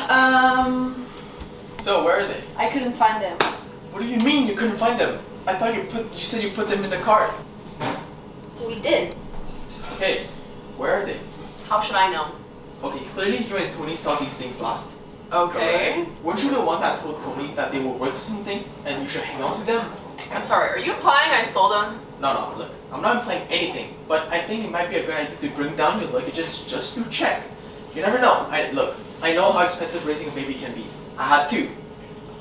So where are they? I couldn't find them. What do you mean you couldn't find them? I thought you said you put them in the car. We did. Okay, where are they? How should I know? Okay, clearly you and Tony saw these things last. Okay. Correct? Weren't you the one that told Tony that they were worth something and you should hang on to them? I'm sorry, are you implying I stole them? No, look, I'm not implying anything, but I think it might be a good idea to bring down your luggages just to check. You never know. Look, I know how expensive raising a baby can be. I had two.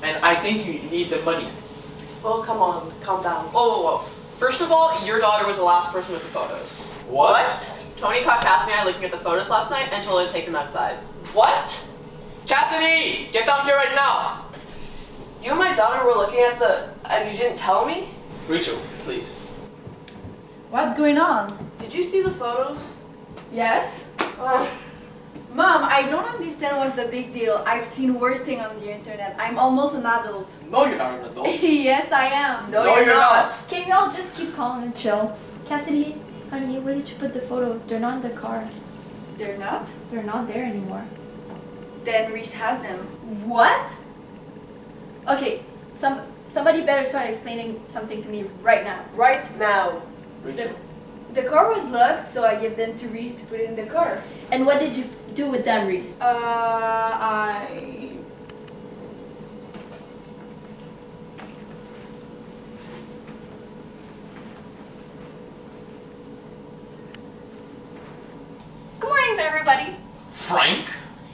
And I think you need the money. Oh, come on, calm down. Whoa. First of all, your daughter was the last person with the photos. What? Tony caught Cassidy and I looking at the photos last night and told her to take them outside. What? Cassidy! Get down here right now! You and my daughter were looking at and you didn't tell me? Rachel, please. What's going on? Did you see the photos? Yes? Mom, I don't understand what's the big deal. I've seen worse things on the internet. I'm almost an adult. No, you're not an adult. Yes, I am. No, you're not. Can we all just keep calm and chill? Cassidy, honey, where did you put the photos? They're not in the car. They're not? They're not there anymore. Then Reese has them. What? Okay, somebody better start explaining something to me right now. Right now. Rachel. The car was locked, so I gave them to Reese to put in the car. And what did you do with them, Reese? Good morning, everybody. Frank?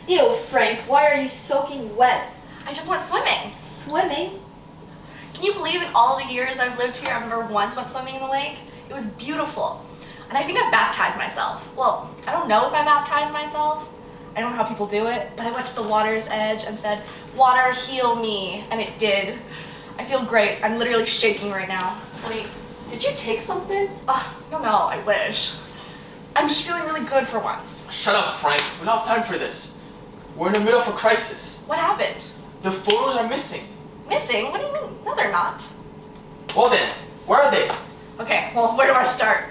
Ew, Frank, why are you soaking wet? I just went swimming. Swimming? Can you believe in all the years I've lived here, I've never once went swimming in the lake? It was beautiful. And I think I baptized myself. Well, I don't know if I baptized myself. I don't know how people do it, but I went to the water's edge and said, "Water, heal me," and it did. I feel great. I'm literally shaking right now. Honey, did you take something? No, I wish. I'm just feeling really good for once. Shut up, Frank. We don't have time for this. We're in the middle of a crisis. What happened? The photos are missing. Missing? What do you mean? No, they're not. Well then, where are they? Okay, well, where do I start?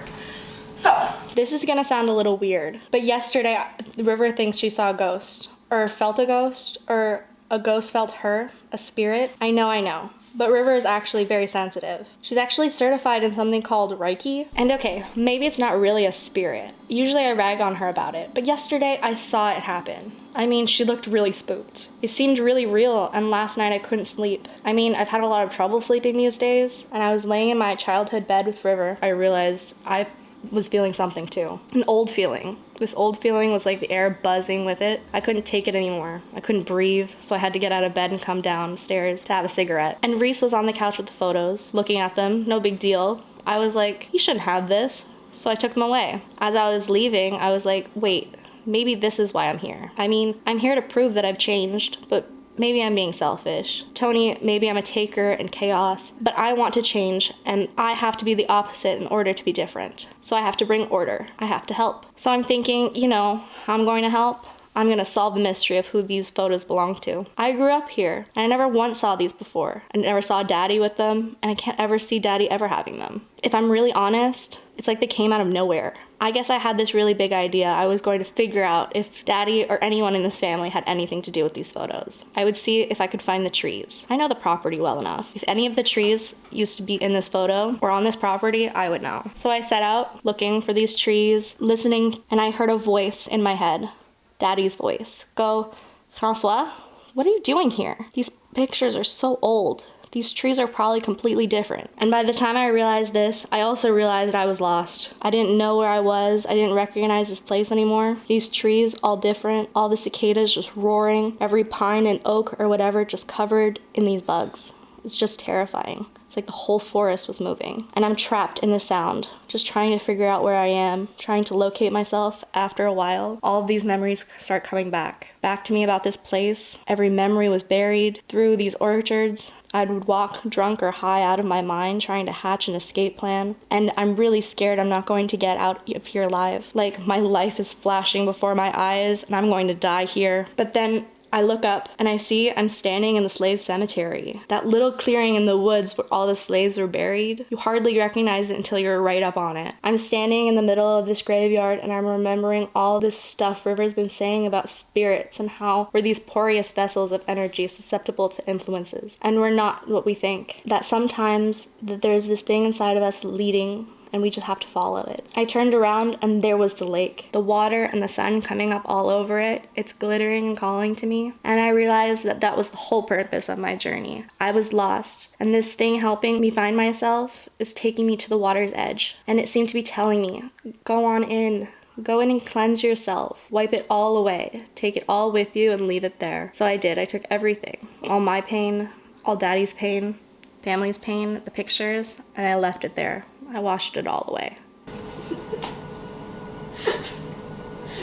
So, this is gonna sound a little weird, but yesterday, River thinks she saw a ghost, or felt a ghost, or a ghost felt her, a spirit. I know, but River is actually very sensitive. She's actually certified in something called Reiki, and okay, maybe it's not really a spirit. Usually I rag on her about it, but yesterday I saw it happen. I mean, she looked really spooked. It seemed really real, and last night I couldn't sleep. I mean, I've had a lot of trouble sleeping these days, and I was laying in my childhood bed with River. I realized I was feeling something too. An old feeling. This old feeling was like the air buzzing with it. I couldn't take it anymore. I couldn't breathe, so I had to get out of bed and come downstairs to have a cigarette. And Reese was on the couch with the photos, looking at them, no big deal. I was like, you shouldn't have this. So I took them away. As I was leaving, I was like, wait, maybe this is why I'm here. I mean, I'm here to prove that I've changed, but maybe I'm being selfish. Tony, maybe I'm a taker in chaos, but I want to change, and I have to be the opposite in order to be different. So I have to bring order. I have to help. So I'm thinking, how I'm going to help? I'm going to solve the mystery of who these photos belong to. I grew up here, and I never once saw these before. I never saw Daddy with them, and I can't ever see Daddy ever having them. If I'm really honest, it's like they came out of nowhere. I guess I had this really big idea. I was going to figure out if Daddy or anyone in this family had anything to do with these photos. I would see if I could find the trees. I know the property well enough. If any of the trees used to be in this photo or on this property, I would know. So I set out looking for these trees, listening, and I heard a voice in my head. Daddy's voice. Go, François, what are you doing here? These pictures are so old. These trees are probably completely different. And by the time I realized this, I also realized I was lost. I didn't know where I was. I didn't recognize this place anymore. These trees, all different. All the cicadas just roaring. Every pine and oak or whatever just covered in these bugs. It's just terrifying. It's like the whole forest was moving. And I'm trapped in the sound, just trying to figure out where I am, trying to locate myself. After a while, all of these memories start coming back to me about this place. Every memory was buried through these orchards. I would walk drunk or high out of my mind trying to hatch an escape plan. And I'm really scared I'm not going to get out of here alive. Like my life is flashing before my eyes and I'm going to die here. But then I look up and I see I'm standing in the slave cemetery. That little clearing in the woods where all the slaves were buried. You hardly recognize it until you're right up on it. I'm standing in the middle of this graveyard and I'm remembering all this stuff River's been saying about spirits and how we're these porous vessels of energy susceptible to influences. And we're not what we think. That sometimes that there's this thing inside of us leading and we just have to follow it. I turned around and there was the lake. The water and the sun coming up all over it. It's glittering and calling to me. And I realized that that was the whole purpose of my journey. I was lost. And this thing helping me find myself is taking me to the water's edge. And it seemed to be telling me, go on in. Go in and cleanse yourself. Wipe it all away. Take it all with you and leave it there. So I did. I took everything. All my pain, all Daddy's pain, family's pain, the pictures, and I left it there. I washed it all away.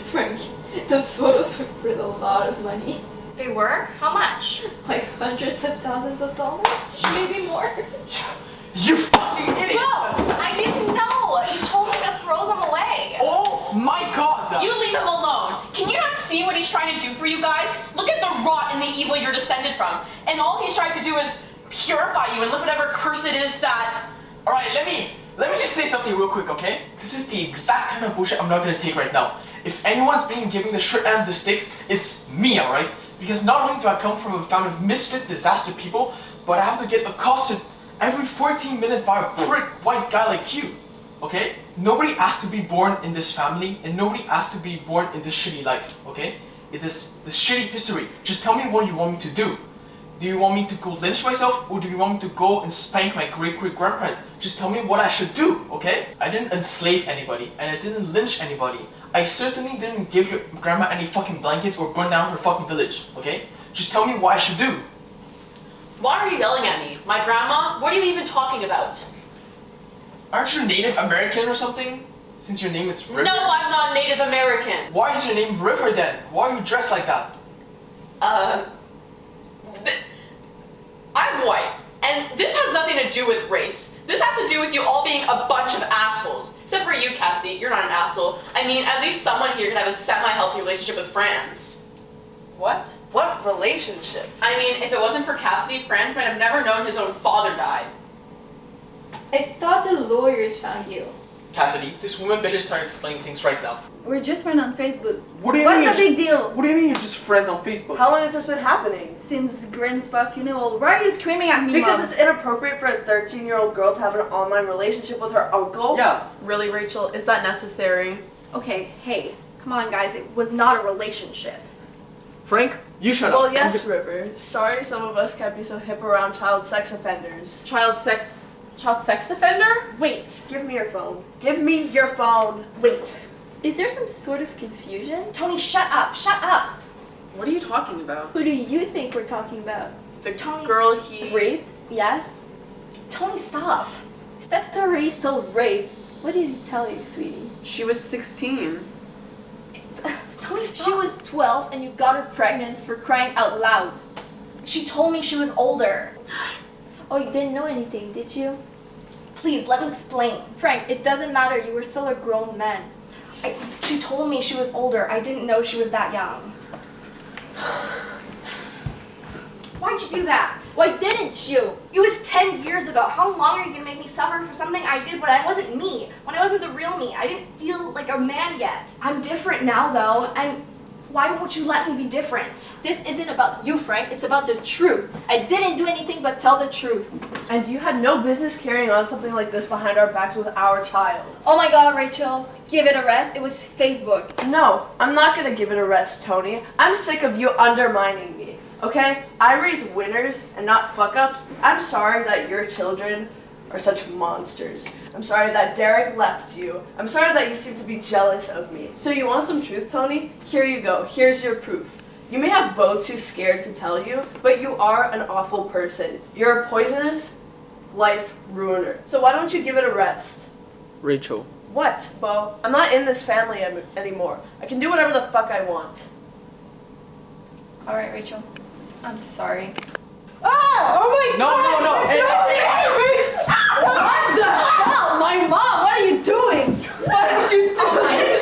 Frank, those photos were worth a lot of money. They were? How much? Like hundreds of thousands of dollars? Maybe more. You fucking idiot! No! I didn't know! You told me to throw them away! Oh my god! You leave him alone. Can you not see what he's trying to do for you guys? Look at the rot and the evil you're descended from. And all he's trying to do is purify you and lift whatever curse it is that... Alright, let me just say something real quick, okay? This is the exact kind of bullshit I'm not gonna take right now. If anyone's being given the short end of the stick, it's me, alright? Because not only do I come from a family of misfit, disaster people, but I have to get accosted every 14 minutes by a prick white guy like you, okay? Nobody asked to be born in this family, and nobody asked to be born in this shitty life, okay? It is this shitty history. Just tell me what you want me to do. Do you want me to go lynch myself, or do you want me to go and spank my great-great-grandparents? Just tell me what I should do, okay? I didn't enslave anybody, and I didn't lynch anybody. I certainly didn't give your grandma any fucking blankets or burn down her fucking village, okay? Just tell me what I should do. Why are you yelling at me? My grandma? What are you even talking about? Aren't you Native American or something? Since your name is River? No, I'm not Native American. Why is your name River then? Why are you dressed like that? I'm white, and this has nothing to do with race. This has to do with you all being a bunch of assholes. Except for you, Cassidy, you're not an asshole. I mean, at least someone here can have a semi-healthy relationship with Franz. What? What relationship? I mean, if it wasn't for Cassidy, Franz might have never known his own father died. I thought the lawyers found you. Cassidy, this woman better start explaining things right now. We're just friends on Facebook. What do you What's mean? the big deal? What do you mean you're just friends on Facebook? How long has this been happening? Since Grandpa's funeral. Why are you screaming at me, Because Mom? it's inappropriate for a 13-year-old girl to have an online relationship with her uncle? Yeah. Really, Rachel? Is that necessary? Okay, hey, come on guys, it was not a relationship. Frank, you shut up. Well, yes, River. Sorry some of us can't be so hip around child sex offenders. Child sex offender? Wait, Give me your phone. Give me your phone. wait. Is there some sort of confusion? Tony, shut up, shut up. What are you talking about? Who do you think we're talking about? The Tony's girl he... Raped? Yes. Tony, stop. Statutory still rape. What did he tell you, sweetie? She was 16. Tony, stop. She was 12 and you got her pregnant for crying out loud. She told me she was older. Oh, you didn't know anything, did you? Please, let me explain. Frank, it doesn't matter. You were still a grown man. She told me she was older. I didn't know she was that young. Why'd you do that? Why didn't you? It was 10 years ago. How long are you gonna make me suffer for something I did when I wasn't me? When I wasn't the real me? I didn't feel like a man yet. I'm different now though, and why won't you let me be different? This isn't about you, Frank. It's about the truth. I didn't do anything but tell the truth. And you had no business carrying on something like this behind our backs with our child. Oh my god, Rachel. Give it a rest. It was Facebook. No, I'm not gonna give it a rest, Tony. I'm sick of you undermining me, okay? I raise winners and not fuck-ups. I'm sorry that your children are such monsters. I'm sorry that Derek left you. I'm sorry that you seem to be jealous of me. So you want some truth, Tony? Here you go. Here's your proof. You may have Bo too scared to tell you, but you are an awful person. You're a poisonous life ruiner. So why don't you give it a rest? Rachel. What, Bo? I'm not in this family anymore. I can do whatever the fuck I want. Alright, Rachel. I'm sorry. Ah! Oh my god! No. Hey. What the hell? My mom, what are you doing? What are you doing?